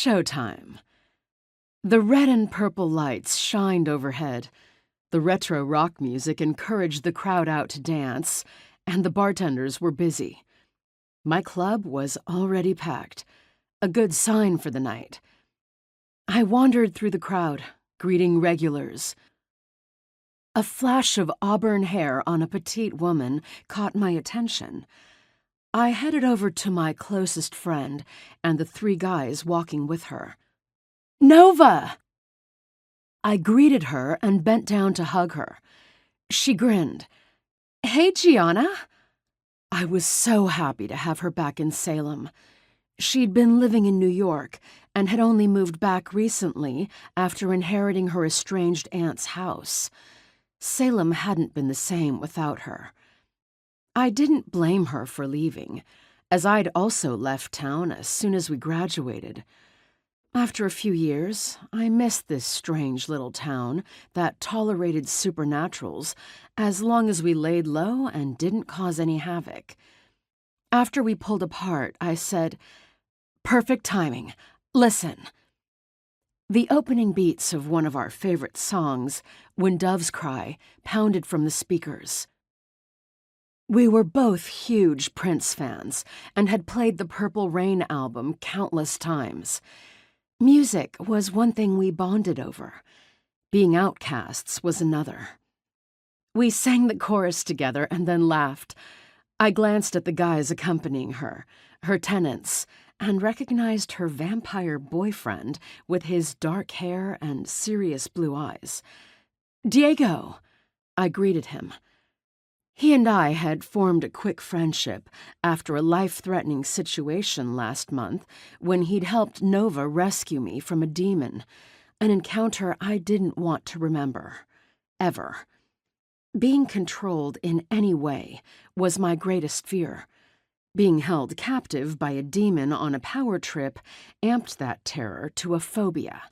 showtime. The red and purple lights shined overhead. The retro rock music encouraged the crowd out to dance, and the bartenders were busy. My club was already packed, a good sign for the night. I wandered through the crowd, greeting regulars. A flash of auburn hair on a petite woman caught my attention. I headed over to my closest friend and the three guys walking with her. "Nova!" I greeted her and bent down to hug her. She grinned. "Hey, Gianna." I was so happy to have her back in Salem. She'd been living in New York and had only moved back recently after inheriting her estranged aunt's house. Salem hadn't been the same without her. I didn't blame her for leaving, as I'd also left town as soon as we graduated. After a few years, I missed this strange little town that tolerated supernaturals as long as we laid low and didn't cause any havoc. After we pulled apart, I said, "Perfect timing. Listen." The opening beats of one of our favorite songs, "When Doves Cry," pounded from the speakers. We were both huge Prince fans and had played the Purple Rain album countless times. Music was one thing we bonded over. Being outcasts was another. We sang the chorus together and then laughed. I glanced at the guys accompanying her, her tenants, and recognized her vampire boyfriend with his dark hair and serious blue eyes. "Diego," I greeted him. He and I had formed a quick friendship after a life-threatening situation last month when he'd helped Nova rescue me from a demon, an encounter I didn't want to remember, ever. Being controlled in any way was my greatest fear. Being held captive by a demon on a power trip amped that terror to a phobia.